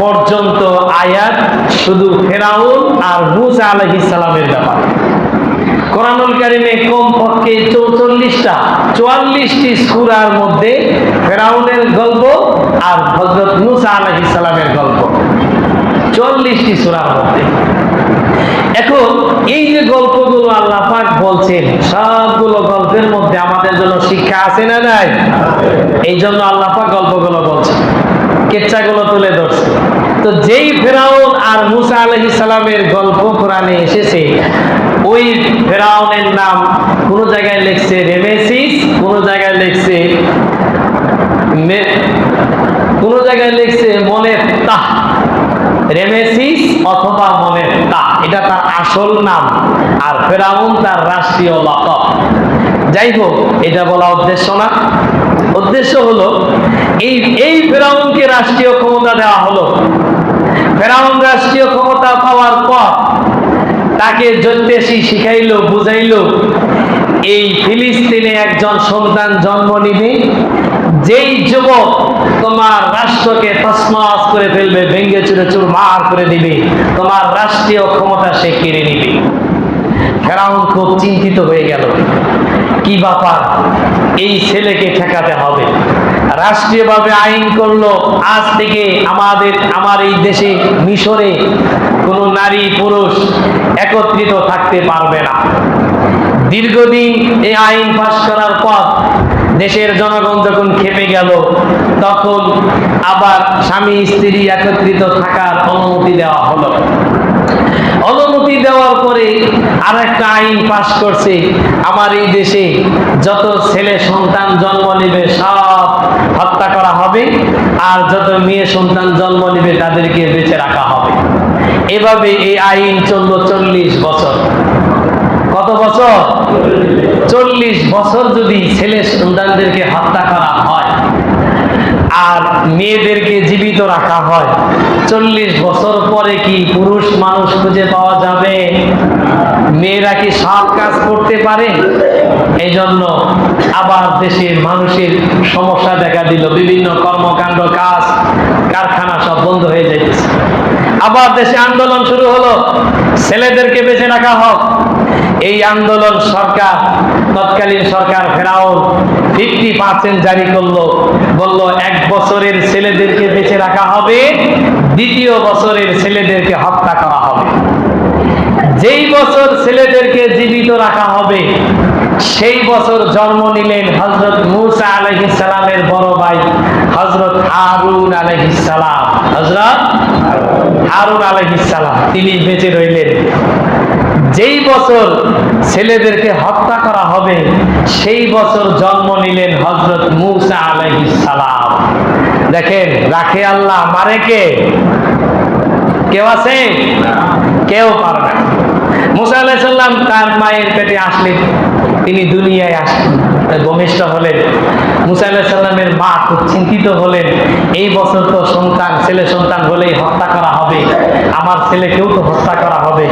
পর্যন্ত আয়াত শুধু ফেরাউন আর মূসা আলাইহিস সালামের ব্যাপারে। কোরআনুল কারীমে কমপক্ষে 44টি সূরার মধ্যে ফেরাউনের গল্প আর হযরত মূসা আলাইহিস সালামের গল্প, 44টি সূরার মধ্যে। এখন এই যে গল্পগুলো আল্লাহ পাক বলছেন, সবগুলো গল্পের মধ্যে আমাদের জন্য শিক্ষা আছে না নাই? এই জন্য আল্লাহ পাক গল্পগুলো বলছেন, কিচ্ছাগুলো তুলে ধরছে। তো যেই ফেরাউন আর মূসা আলাইহিস সালামের গল্প কোরআনে এসেছে, ওই ফেরাউনের নাম কোন জায়গায় লিখছে রেমেসিস, কোন জায়গায় লিখছে মনেফতাহ, রেমেসিস অথবা মনেত্তা, এটা তার আসল নাম, আর ফেরাউন তার রাষ্ট্রীয় লকব। যাই হোক, এটা বলা উদ্দেশ্য না। উদ্দেশ্য হলো এই ফেরাউনকে রাষ্ট্রীয় ক্ষমতা দেওয়া হলো। ফেরাউন রাষ্ট্রীয় ক্ষমতা পাওয়ার পর তাকে জ্যোতিষী শিখাইলো, বুঝাইলো এই ফিলিস্তিনে একজন সন্তান জন্ম নিবে, যেই যুবক তোমার রাষ্ট্রকে তছনছ করে ফেলবে, ভেঙ্গে চুরে চুরমার করে দিবে, তোমার রাষ্ট্রীয় ক্ষমতা সে কেড়ে নিবে। ফেরাউন খুব চিন্তিত হয়ে গেল, কি ব্যাপার, এই ছেলেকে ঠেকাতে হবে। রাষ্ট্রীয়ভাবে আইন করলো, আজ থেকে আমার এই দেশে মিশরে কোনো নারী পুরুষ একত্রিত থাকতে পারবে না। দীর্ঘদিন এই আইন পাশ করার পর দেশের জনগণ যখন খেপে গেল, তখন আবার স্বামী স্ত্রী একত্রিত থাকার অনুমতি দেওয়া হলো। অনুমতি দেওয়ার পরে আর একটা আইন পাশ করছে, আমার এই দেশে যত ছেলে সন্তান জন্ম নেবে সব হত্যা করা হবে, আর যত মেয়ে সন্তান জন্ম নেবে তাদেরকে বেঁচে রাখা হবে। এভাবে এই আইন চলল 40 বছর। কত বছর? 40 বছর যদি ছেলে সন্তানদেরকে হত্যা করা হয় আর মেয়েদেরকে জীবিত রাখা হয়, 40 বছর পরে কি পুরুষ মানুষ খুঁজে পাওয়া যাবে? মেয়েরা কি সব কাজ করতে পারে? এই জন্য আবার দেশের মানুষের সমস্যা দেখা দিল, বিভিন্ন কর্মকাণ্ড, কাজ কারখানা সব বন্ধ হয়ে যাইতেছে। আবার দেশে আন্দোলন শুরু হলো, ছেলেদেরকে বেঁচে রাখা হোক। এই আন্দোলন সরকার, তৎকালীন সরকার ফেরাউন 50% জারি করলো, বলল 1 বছরের ছেলেদেরকে বেঁচে রাখা হবে, দ্বিতীয় বছরের ছেলেদেরকে হত্যা করা হবে। যেই বছর ছেলেদেরকে জীবিত রাখা হবে সেই বছর জন্ম নিলেন হযরত মূসা আলাইহিস সালামের বড় ভাই হযরত হারুন আলাইহিস সালাম। হযরত হারুন আলাইহিস সালাম তিনি বেঁচে রইলেন। যেই বছর ছেলেদেরকে হত্যা করা হবে সেই বছর জন্ম নিলেন হযরত মূসা আলাইহিস সালাম। দেখেন, রাখে আল্লাহ, মারে কে? কেউ আছে? কেউ পারবে না। মূসা আলাইহিস সালাম তার মায়ের পেটে আসলেন, তিনি দুনিয়ায় আসলেন, ভূমিষ্ঠ হলেন। মূসা আলাইহিস সালামের মা খুব চিন্তিত হলেন, এই বছর তো সন্তান, ছেলে সন্তান হলেই হত্যা করা হবে, আমার ছেলেকেও তো হত্যা করা হবে।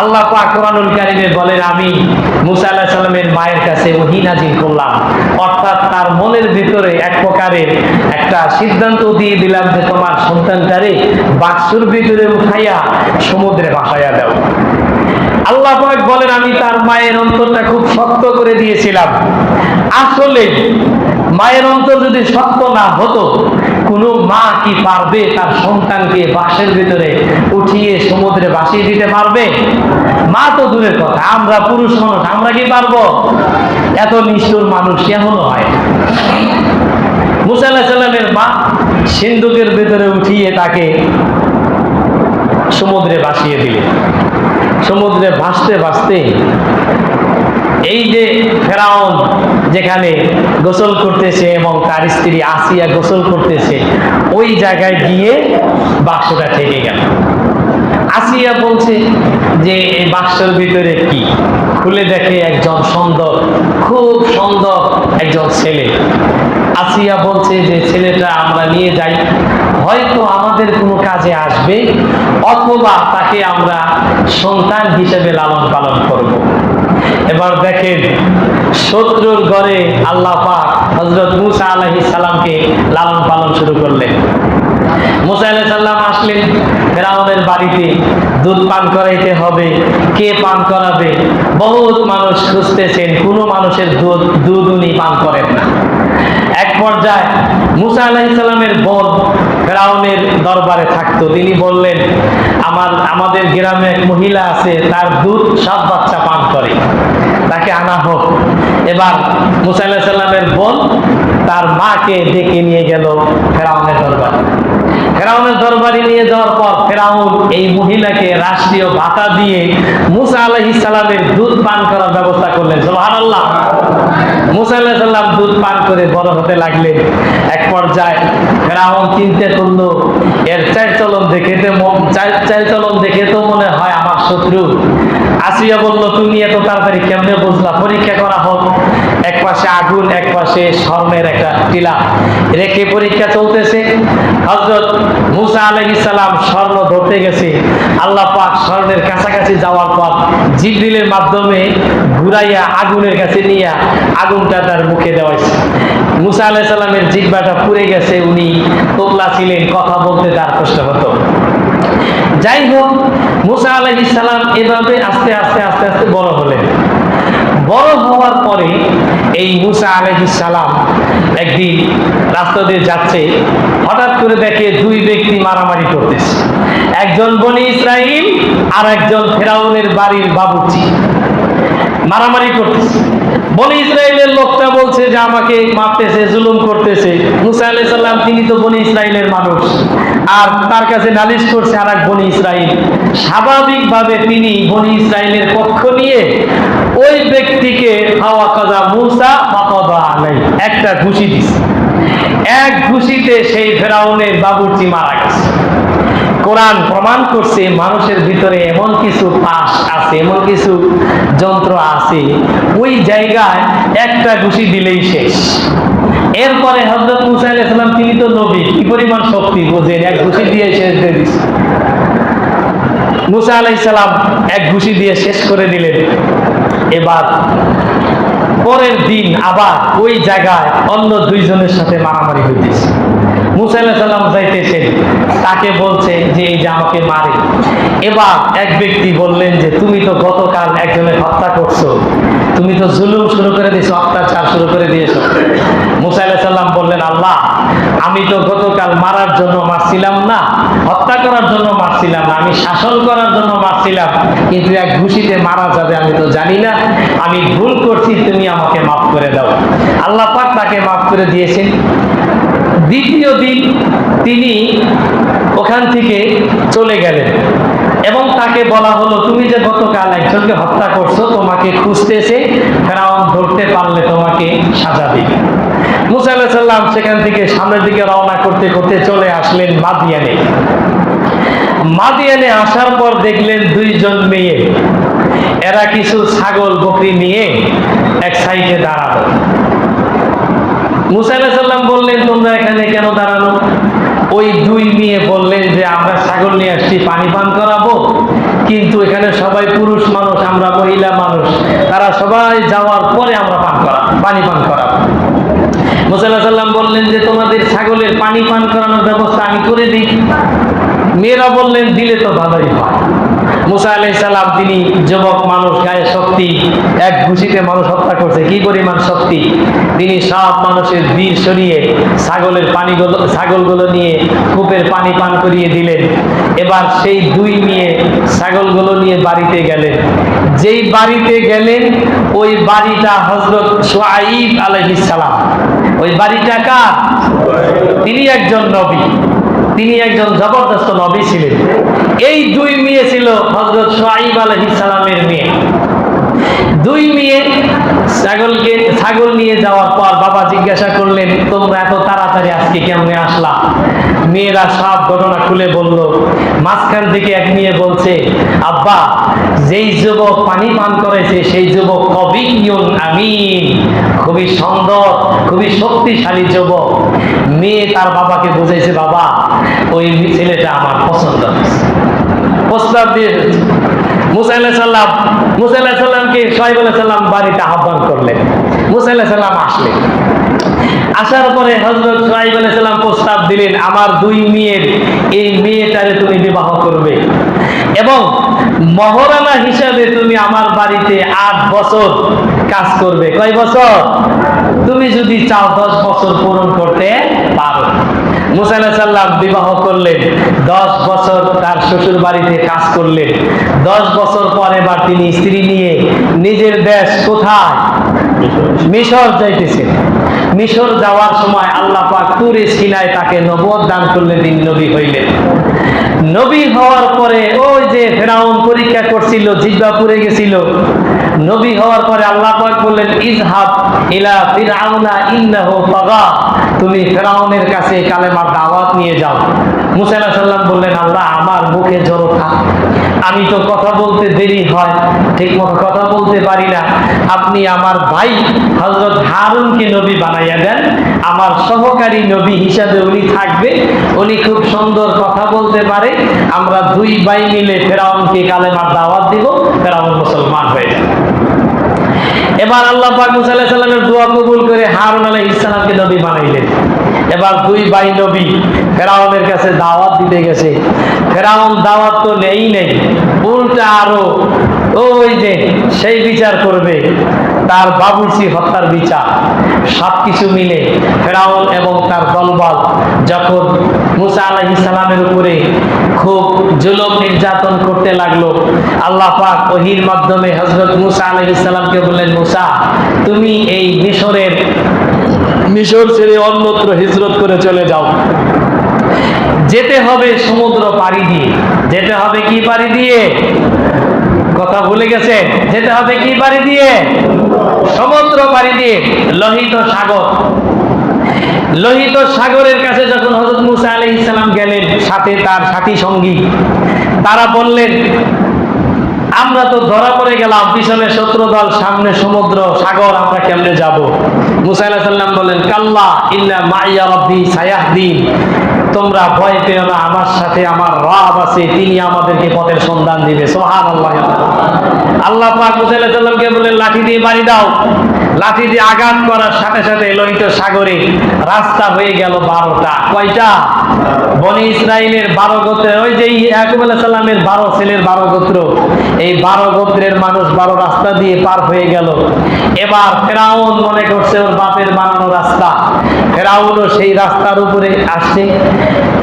আল্লাহ পাক কোরআনুল কারীমে বলেন, আমি মূসা আলাইহিস সালামের মায়ের কাছে ওহী নাযিল করলাম, অর্থাৎ তার মনের ভিতরে এক প্রকারের একটা সিদ্ধান্ত দিয়ে দিলাম যে তোমার সন্তানটারে বাক্সের ভিতরে উঠাইয়া সমুদ্রে ভাসাইয়া দাও। আল্লাহ পাক বলেন, আমি তার মায়ের অন্তরটা খুব শক্ত করে দিয়েছিলাম। আসলে মায়ের অন্তর যদি শক্ত না হতো, কোনো মা কি পারবে তার সন্তানকে বাক্সের ভিতরে উঠিয়ে সমুদ্রে ভাসিয়ে দিতে পারবে? মা তো দূরের কথা, আমরা পুরুষ মানুষ, আমরা কি পারবো? এত নিষ্ঠুর মানুষ এমনও হয়। মূসা আলাইহিস সালামের মা সিন্ধুকের ভিতরে উঠিয়ে তাকে সমুদ্রে ভাসিয়ে দিলেন। সমুদ্রে ভাসতে ভাসতে এই যে ফেরাউন যেখানে গোসল করতেছে এবং তার স্ত্রী আসিয়া গোসল করতেছে, ওই জায়গায় গিয়ে বাক্সটা থেকে গেল। আসিয়া বলছে যে এই বাক্সের ভিতরে কি? খুলে দেখে একজন সুন্দর, খুব সুন্দর একজন ছেলে। আসিয়া বলছে যে ছেলেটা আমরা নিয়ে যাই, হয়তো আমাদের কোনো কাজে আসবে, অথবা তাকে আমরা সন্তান হিসেবে লালন পালন করব। এবার দেখেন, শত্রুর ঘরে আল্লাহ পাক হযরত মূসা আলাইহিস সালামকে লালন পালন শুরু করলেন। মূসা আলাইহিস সালাম আসলেন ফেরাউনের বাড়িতে, দুধ পান করাইতে হবে, কে পান করাবে? বহুত মানুষ খুঁজতেছেন, কোনো মানুষের দুধ উনি পান করেন না। এক পর্যায়ে মূসা আলাইহিস সালামের বোন ফেরাউনের দরবারে থাকতো, তিনি বললেন, আমাদের গ্রামে এক মহিলা আছে, তার দুধ সব বাচ্চা পান করে, তাকে আনা হোক। এবার মূসা আলাইহিস সালামের বোন তার মাকে ডেকে নিয়ে গেল ফেরাউনের দরবারে। ফেরাউনের দরবারে নিয়ে যাওয়ার পর ফেরাউন এই মহিলাকে রাষ্ট্রীয় ভাতা দিয়ে মূসা আলাইহিস সালামের দুধ পান করার ব্যবস্থা করলেন। সুবহানাল্লাহ। মুসা আলাইহিস সালাম দুধ পান করে বড় হতে লাগলেন। এক পর্যায়ে ফেরাউন চিন্তা করলো, এর চালচলন দেখে তো মনে হয় আমার শত্রু। আসিয়া বলল, তুমি এত তাড়াতাড়ি কেমনে বুঝলা? পরীক্ষা করা হোক। এক পাশে আগুন, এক পাশে স্বর্ণের একটা টিলা রেখে পরীক্ষা চলতেছে। হযরত মুসা আলাইহিস সালাম স্বর্ণ ধরতে গেছে। আল্লাহ পাক স্বর্ণের কাছাকাছি যাওয়ার পর জিবরিলের মাধ্যমে ঘুরাইয়া আগুনের কাছে নিয়ে আগুনটা তার মুখে দেওয়াইছে। মুসা আলাইহিস সালামের জিহ্বাটা পুড়ে গেছে, উনি তোতলা ছিলেন, কথা বলতে তার কষ্ট হতো। যাই হোক, মুসা আলাইহিস সালাম এভাবে আস্তে আস্তে আস্তে আস্তে বড় হলেন। বড় হওয়ার পরে এই মুসা আলাইহিস সালাম একদিন রাস্তা দিয়ে যাচ্ছে, হঠাৎ করে দেখে দুই ব্যক্তি মারামারি করতেছে। একজন বনি ইসরাইল আর একজন ফেরাউনের বাড়ির বাবুর্চি মারামারি করতেছে। বনি ইসরাইলের লোকটা বলছে যে আমাকে মারতেছে, জুলুম করতেছে। মুসা আলাইহিস সালাম তিনি তো বনি ইসরাইলের মানুষ, আর তার কাছে নালিশ করছে আর এক বনি ইসরাইল। স্বাভাবিকভাবে তিনি বনি ইসরাইলের পক্ষ নিয়ে ওই ব্যক্তিকে মুসা একটা ঘুষি দিছে। এক ঘুষিতে সেই ফেরাউনের বাবুর্চি মারা গেছে। কোরআন প্রমাণ করছে মানুষের ভিতরে এমন কিছু পাশ আছে, এমন কিছু যন্ত্র আছে, ওই জায়গায় একটা ঘুষি দিলেই শেষ। এরপরে হযরত মুসা আলাইহিস সালাম তিনি তো নবী, কি পরিমাণ শক্তি বোঝেন, এক ঘুষি দিয়ে শেষ দিয়ে দিচ্ছে। মুসা আলাইহিস সালাম এক ঘুষি দিয়ে শেষ করে দিলেন। এবার পরের দিন আবার ওই জায়গায় অন্য দুইজনের সাথে মারামারি হইতেছে। মুসা আলাইহিস সালাম যাইতেছেন, তাকে বলছে যে এই যে আমাকে মারে। এবার এক ব্যক্তি বললেন যে তুমি তো গতকাল একজনের হত্যা করছো, তুমি তো জুলুম শুরু করে দিয়েছো, অত্যাচার শুরু করে দিয়েছো। মুসা আলাইহিস সালাম বললেন, আল্লাহ, আমি তো গতকাল মারার জন্য মারছিলাম না, হত্যা করার জন্য মারছিলাম না, আমি শাসন করার জন্য মারছিলাম, কিন্তু এক ঘুষিতে মারা যাবে আমি তো জানি না, আমি ভুল করছি, তুমি আমাকে মাফ করে দাও। আল্লাহ পাক তাকে মাফ করে দিয়েছেন। দ্বিতীয় দিন তিনি ওখান থেকে চলে গেলেন এবং তাকে বলা হলো, তুমি যে গতকাল একজনকে হত্যা করছো, তোমাকে খুঁজতেছে, ফেরাউন ধরতে পারলে তোমাকে সাজা দিবে। মুসা আলাইহিস সালাম সেখান থেকে সামনের দিকে রওনা করতে করতে চলে আসলেন মাদিয়ানে। মাদিয়ানে আসার পর দেখলেন দুইজন মেয়ে, এরা কিছু ছাগল বকরি নিয়ে এক সাইডে দাঁড়ালো। মুসা আলাইহিস সালাম বললেন, তোমরা এখানে কেন দাঁড়ানো? ওই দুই মেয়ে বললেন যে আমরা ছাগল নিয়ে আসছি পানি পান করাবো, কিন্তু এখানে সবাই পুরুষ মানুষ, আমরা মহিলা মানুষ, তারা সবাই যাওয়ার পরে আমরা পানি পান করাবো। মুসা আলাইহিস সালাম বললেন যে তোমাদের ছাগলের পানি পান করানোর ব্যবস্থা আমি করে দিই। মেয়েরা বললেন, দিলে তো ভালোই হয়। মুসা আলাইহিস সালাম তিনি যুবক মানুষ, গায়ে শক্তি, এক ঘুষিতে মানুষ হত্যা করছে, কি পরিমাণ শক্তি, তিনি সব মানুষের বীর সরিয়ে ছাগলগুলো নিয়ে কূপের পানি পান করিয়ে দিলেন। এবার সেই দুই মেয়ে ছাগলগুলো নিয়ে বাড়িতে গেলেন। যেই বাড়িতে গেলেন ওই বাড়িটা হযরত শুআয়ব আলাইহিস সালাম। ওই বাড়িটা কার? তিনি একজন নবী, তিনি একজন জবরদস্ত নবী ছিলেন। এই দুই মেয়ে ছিল হযরত শুআয়ব আলাইহিস সালামের মেয়ে। দুই মেয়ে ছাগল নিয়ে যাওয়ার পর বাবা জিজ্ঞাসা করলেন, তোমরা এত তাড়াতাড়ি আজকে কেমনে আসলা? মেয়েরা সব ঘটনা খুলে বলল। মাঝখান থেকে এক মেয়ে বলছে, আব্বা, যেই যুবক পানি পান করেছে সেই যুবক কবিয়ুন আমিন, খুবই সুন্দর, খুবই শক্তিশালী যুবক। মেয়ে তার বাবাকে বুঝাইছে, বাবা, ওই ছেলেটা আমার পছন্দ হয়েছে, প্রস্তাব দিয়ে মুসা আলাইহিস সালামকে শুআয়ব আলাইহিস সালাম বাড়িতে আহ্বান করলেন। মুসা আলাইহিস সালাম আসলেন। আসার পরে হযরত শুআয়ব আলাইহিস সালাম প্রস্তাব দিলেন, আমার দুই মেয়ের এই মেয়েটারে তুমি বিবাহ করবে এবং মহারানা হিসাবে তুমি আমার বাড়িতে 8 বছর কাজ করবে। কয় বছর? তুমি যদি চাও 10 বছর পূরণ করতে পারো। মুসা আলাইহিস সালাম বিবাহ করলেন, 10 বছর তার শ্বশুর বাড়িতে কাজ করলেন। 10 বছর পর এবার তিনি স্ত্রী নিয়ে নিজের দেশ কোথায়? মিশর যাইতেছেন। মিশর যাওয়ার সময় আল্লাহ পাক তুরে সিনায় তাকে নবুয়ত দান করলেন, তিনি নবী হইলেন। নবী হওয়ার পরে ওই যে ফেরাউন পরীক্ষা করছিল, জিহ্বা পুড়ে গেছিল, নবী হওয়ার পরে আল্লাহ পাক বললেন ইযহাব ইলা ফিরআউনা ইন্নাহু তাগা, তুমি ফিরআউনের কাছে কালেমার দাওয়াত নিয়ে যাও। মুসা আলাইহিস সালাম বললেন আল্লাহ আমার মুখে জড়তা, আমি তো কথা বলতে দেরি হয়, ঠিক মতো কথা বলতে পারি না, আপনি আমার ভাই হযরত হারুনকে নবী বানাইয়া দেন, আমার সহকারী নবী হিসাবে উনি থাকবে, উনি খুব সুন্দর কথা বলতে পারে, আমরা দুই ভাই মিলে ফিরআউনকে কালেমার দাওয়াত দিব, ফিরআউন মুসলমান হয়ে যাবে। এবার আল্লাহ পাক মুসা আলাইহিস সালামের দোয়া কবুল করে হারুন আলাইহিস সালামকে নবী বানাইলেন। এবার দুই ভাই নবী ফিরআউনের কাছে দাওয়াত দিতে গেছে। ফিরআউন দাওয়াত তো নেই, উল্টা আরো ওই যে সেই বিচার করবে, তার বাবুর্চি হত্যার বিচার। সবকিছু মিলে ফিরআউন এবং তার দলবল যখন মুসা আলাইহিস সালামের উপরে খুব জুলুম নির্যাতন করতে লাগলো, আল্লাহ পাক ওহীর মাধ্যমে হযরত মুসা আলাইহিস সালামকে বললেন, মুসা তুমি এই মিশর ছেড়ে অন্যত্র হিজরত করে চলে যাও। যেতে হবে সমুদ্র পাড়ি দিয়ে, যেতে হবে কি পাড়ি দিয়ে? কথা ভুলে গেছে? যেতে হবে কি পাড়ি দিয়ে? সমুদ্র পাড়ি দিয়ে। লোহিত সাগর, লোহিত সাগরের কাছে যখন হযরত মুসা আলাইহিস সালাম গেলেন, সাথে তার সাথী সঙ্গী, তারা বললেন আমরা তো ধরা পড়ে গেলাম, পিছনে শত্রু দল, সামনে সমুদ্র সাগর, আমরা কেমনে যাব? মুসা আলাইহিস সালাম বললেন কাল্লা ইন্না মাইয়া রাব্বি সায়াহদিন, তোমরা ভয় পেও না, আমার সাথে আমার রব আছে, তিনি আমাদেরকে পথের সন্ধান দিবে। সুবহানাল্লাহ। আল্লাহ পাক মুসা আলাইহিস সালামকে বললেন লাঠি দিয়ে বাড়ি দাও। লাঠি দিয়ে আঘাত করার সাথে সাথে লোহিত সাগরে রাস্তা হয়ে গেল 12টা। কয়টা? বনি ইসরাইলের 12 গোত্র, ওই যে ইয়াকুব আলাইহিস সালামের 12 ছেলের 12 গোত্র, এই 12 গোত্রের মানুষ 12 রাস্তা দিয়ে পার হয়ে গেল। এবার ফিরআউন মনে করছে ওর বাপের বানানো রাস্তা, ফিরআউনও সেই রাস্তার উপরে আসছে,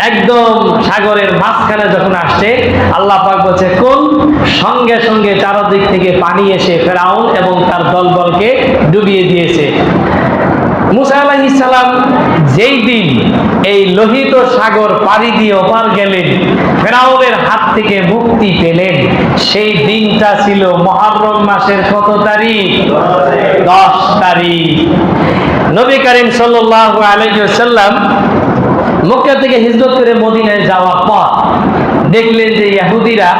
একদম সাগরের মাঝখানে যখন আসছে, আল্লাহ পাক বলছে কোন, সঙ্গে সঙ্গে চারদিক থেকে পানি এসে ফিরআউন এবং তার দলবলকে ডুবিয়ে দিয়েছে। মুসা আলাইহিস সালাম যেই দিন এই লোহিত সাগর পাড়ি দিয়ে ওপার গেলেন, ফিরআউনের হাত থেকে মুক্তি পেলেন, সেই দিনটা ছিল মুহররম মাসের কত তারিখ? 10 তারিখ। নবী করিম সাল্লাল্লাহু আলাইহি ওয়াসাল্লাম মক্কা থেকে হিজরত করে মদিনায় যাওয়ার পর দেখলেন যে ইহুদিরা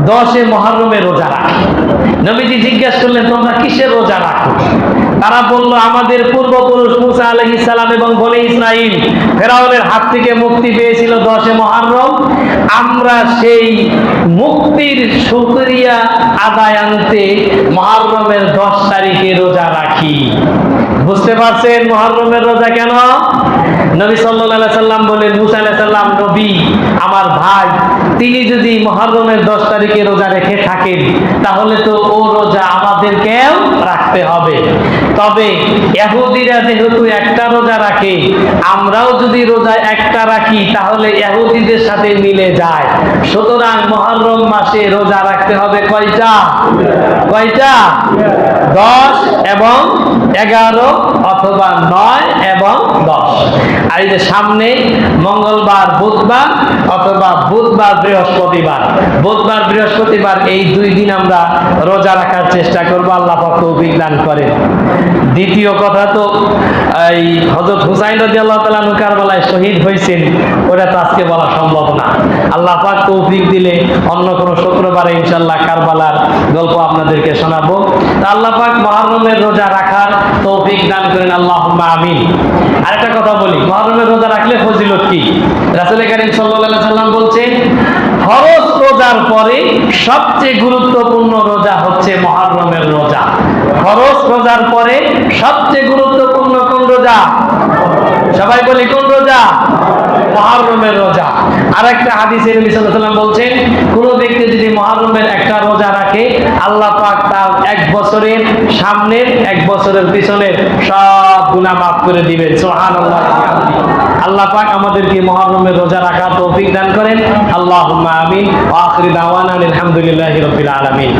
10 মুহররমে রোজা রাখে। নবীজি জিজ্ঞেস করলেন তোমরা কিসের রোজা রাখো? তারা বলল আমাদের পূর্বপুরুষ মুসা আলাইহিস সালাম এবং বনি ইসরাইল ফিরআউনের হাত থেকে মুক্তি পেয়েছিল 10 মুহররম, আমরা সেই মুক্তির শুকরিয়া আদায় আনতে মুহররমের 10 তারিখে রোজা রাখি। বুঝতে পারছেন মুহররমের রোজা কেন? নবী সাল্লাল্লাহু আলাইহি সাল্লাম বলেন মুসা আলাইহিস সালাম নবী আমার ভাই, তিনি যদি মুহররমের 10 তারিখে রোজা রেখে থাকেন তাহলে তো ও রোজা আমাদেরকেও রাখতে হবে। তবে ইহুদিরা যেহেতু একটা রোজা রাখে, আমরাও যদি রোজা একটা রাখি তাহলে ইহুদিদের সাথে মিলে যায়। সুতরাং মুহররম মাসে রোজা রাখতে হবে কয়টা? 10 এবং 11 অথবা 9 এবং 10। আর এই যে সামনে মঙ্গলবার বুধবার অথবা বুধবার বৃহস্পতিবার, বুধবার বৃহস্পতিবার এই 2 দিন আমরা রোজা রাখার চেষ্টা করব, আল্লাহ পাক তৌফিক দান করেন। দ্বিতীয় কথা তো এই হযরত হুসাইন রাদিয়াল্লাহু তাআলা কারবালায় শহীদ হয়েছেন, ওটা তো আজকে বলা সম্ভব না। আল্লাহ পাক তৌফিক দিলে অন্য কোনো শুক্রবারে ইনশাআল্লাহ কারবালার গল্প আপনাদেরকে শোনাবো। তা আল্লাহ পাক মুহররমের রোজা রাখার তৌফিক দান করেন, আল্লাহুম্মা আমিন। আরেকটা কথা বলি, মুহররমের রোজা রাখলে ফজিলত কি? রাসূল কারীম সাল্লাল্লাহু আলাইহি সাল্লাম বলছেন ফরজ রোজার পরে সবচেয়ে গুরুত্বপূর্ণ রোজা হচ্ছে মুহররমের রোজা। ফরজ রোজার পরে সবচেয়ে গুরুত্বপূর্ণ কোন রোজা? সবাই বলি কোন রোজা? মুহররমের রোজা। আরেকটা হাদিসে নবী সাল্লাল্লাহু আলাইহি সাল্লাম বলছেন কোন ব্যক্তি যদি মুহররমের একটা রোজা রাখে আল্লাহ পাক তার 1 বছরের সামনের 1 বছরের পিছনের সব গুনাহ মাফ করে দিবেন। সুবহানাল্লাহ। আল্লাহ পাক আমাদেরকে মুহররমের রোজা রাখার তৌফিক দান করেন। আল্লাহুম্মা আমিন। ওয়া আখিরু দাওয়ানা আলহামদুলিল্লাহি রাব্বিল আলামিন।